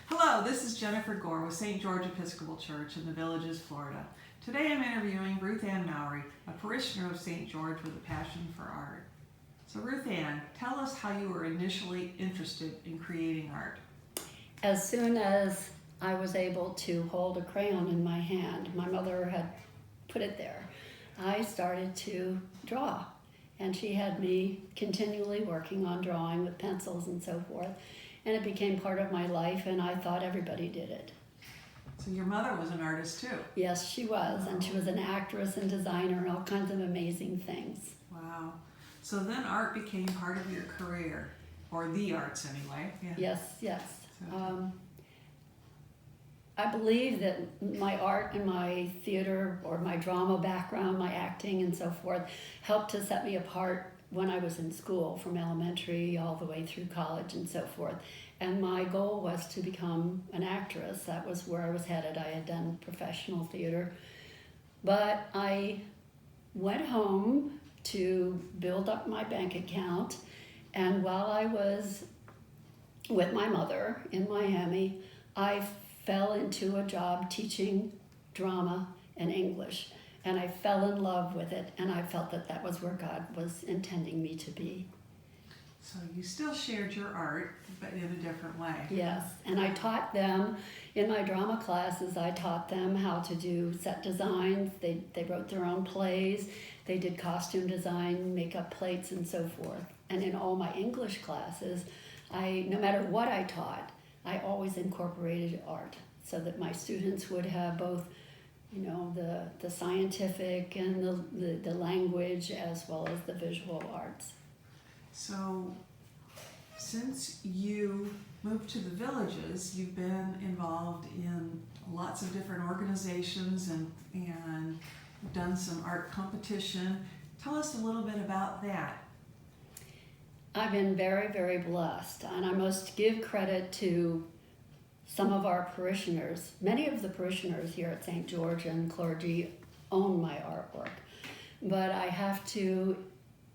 Hello, this is Jennifer Gore with St. George Episcopal Church in the Villages, Florida. Today I'm interviewing Ruth Ann Maury, a parishioner of St. George with a passion for art. So Ruth Ann, tell us how you were initially interested in creating art. As soon as I was able to hold a crayon in my hand, my mother had put it there, I started to draw. And she had me continually working on drawing with pencils and so forth. And it became part of my life, and I thought everybody did it. So your mother was an artist too? Yes, she was, and she was an actress and designer and all kinds of amazing things. Wow. So then art became part of your career, or the arts anyway. Yeah. Yes. I believe that my art and my theater or my drama background, my acting and so forth, helped to set me apart when I was in school, from elementary all the way through college and so forth. And my goal was to become an actress. That was where I was headed. I had done professional theater. But I went home to build up my bank account, and while I was with my mother in Miami, I fell into a job teaching drama and English, and I fell in love with it, and I felt that that was where God was intending me to be. So you still shared your art, but in a different way. Yes, and I taught them, in my drama classes, I taught them how to do set designs. They wrote their own plays, they did costume design, makeup plates, and so forth. And in all my English classes, no matter what I taught, I always incorporated art so that my students would have both, the scientific and the language as well as the visual arts. So since you moved to the Villages, you've been involved in lots of different organizations and done some art competition. Tell us a little bit about that. I've been very, very blessed, and I must give credit to some of our parishioners. Many of the parishioners here at St. George and clergy own my artwork, but I have to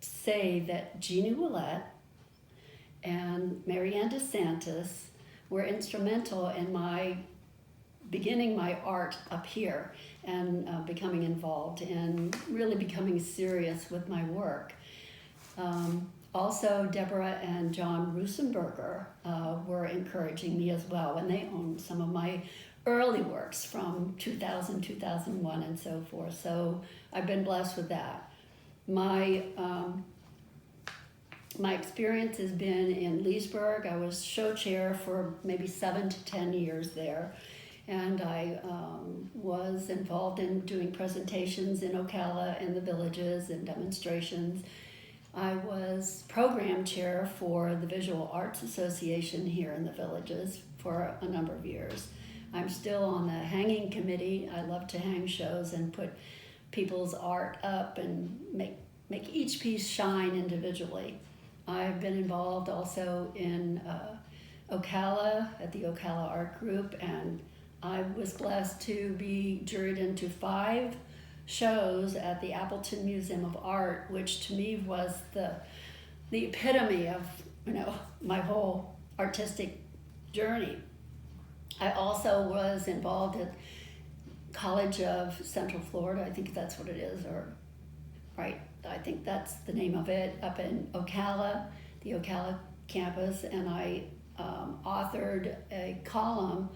say that Jeannie Willette and Mary Ann DeSantis were instrumental in my beginning my art up here and becoming involved and really becoming serious with my work. Also, Deborah and John Rusenberger were encouraging me as well, and they owned some of my early works from 2000, 2001, and so forth. So I've been blessed with that. My experience has been in Leesburg. I was show chair for maybe 7 to 10 years there, and I was involved in doing presentations in Ocala and the Villages and demonstrations. I was program chair for the Visual Arts Association here in the Villages for a number of years. I'm still on the hanging committee. I love to hang shows and put people's art up and make each piece shine individually. I've been involved also in Ocala at the Ocala Art Group, and I was blessed to be juried into 5 shows at the Appleton Museum of Art, which to me was the epitome of my whole artistic journey. I also was involved at College of Central Florida, I think that's what it is, I think that's the name of it, up in Ocala, the Ocala campus, and I authored a column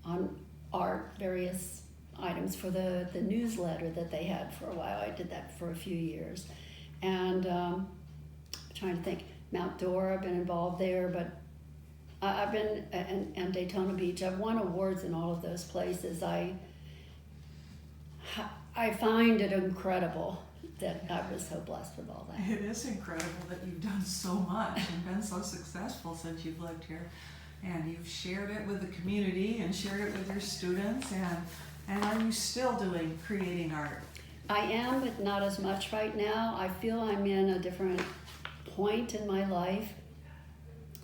on art, various items for the newsletter that they had for a while. I did that for a few years. And trying to think, Mount Dora, I've been involved there, but I've been, and Daytona Beach, I've won awards in all of those places. I find it incredible that I was so blessed with all that. It is incredible that you've done so much and been so successful since you've lived here. And you've shared it with the community and shared it with your students, and are you still creating art? I am, but not as much right now. I feel I'm in a different point in my life.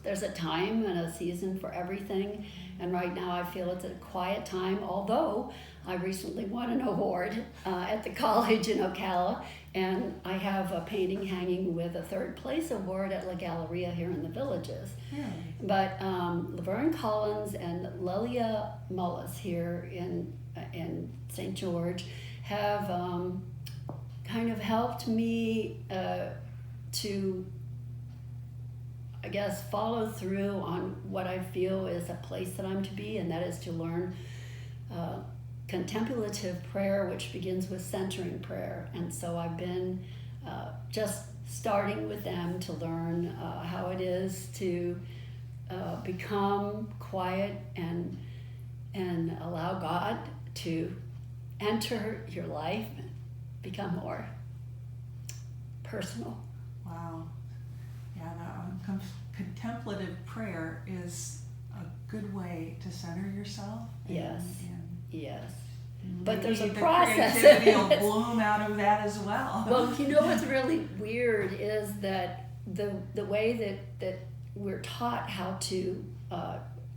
There's a time and a season for everything, and right now I feel it's a quiet time, although I recently won an award at the college in Ocala, And I have a painting hanging with a 3rd place award at La Galleria here in the Villages. Really? But Laverne Collins and Lelia Mullis here in St. George have kind of helped me to, I guess, follow through on what I feel is a place that I'm to be, and that is to learn contemplative prayer, which begins with centering prayer. And so I've been just starting with them to learn how it is to become quiet and allow God to enter your life and become more personal. Wow. Yeah, that one. Contemplative prayer is a good way to center yourself. Yes. And Yes. But there's a maybe process. The creativity will bloom out of that as well. Well, you know what's really weird is that the way that we're taught how to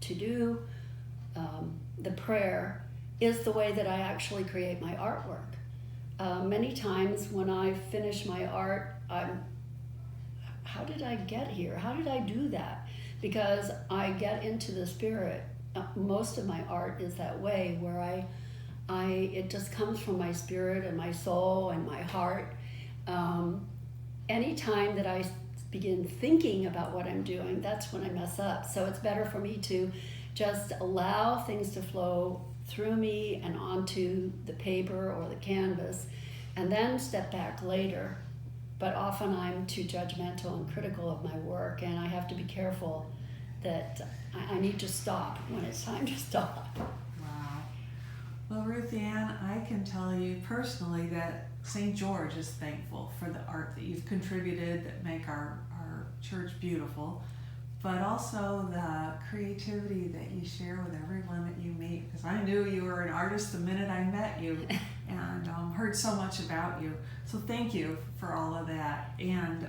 do the prayer is the way that I actually create my artwork. Many times when I finish my art, how did I get here? How did I do that? Because I get into the spirit. Most of my art is that way, where it just comes from my spirit and my soul and my heart. Anytime that I begin thinking about what I'm doing, that's when I mess up. So it's better for me to just allow things to flow through me and onto the paper or the canvas, and then step back later. But often I'm too judgmental and critical of my work, and I have to be careful that I need to stop when it's time to stop. Wow. Well, Ruth Ann, I can tell you personally that St. George is thankful for the art that you've contributed that make our church beautiful, but also the creativity that you share with everyone that you meet, because I knew you were an artist the minute I met you and heard so much about you. So thank you for all of that, and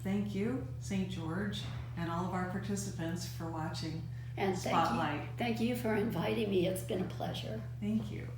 thank you, St. George, and all of our participants for watching And Spotlight. thank you for inviting me. It's been a pleasure. Thank you.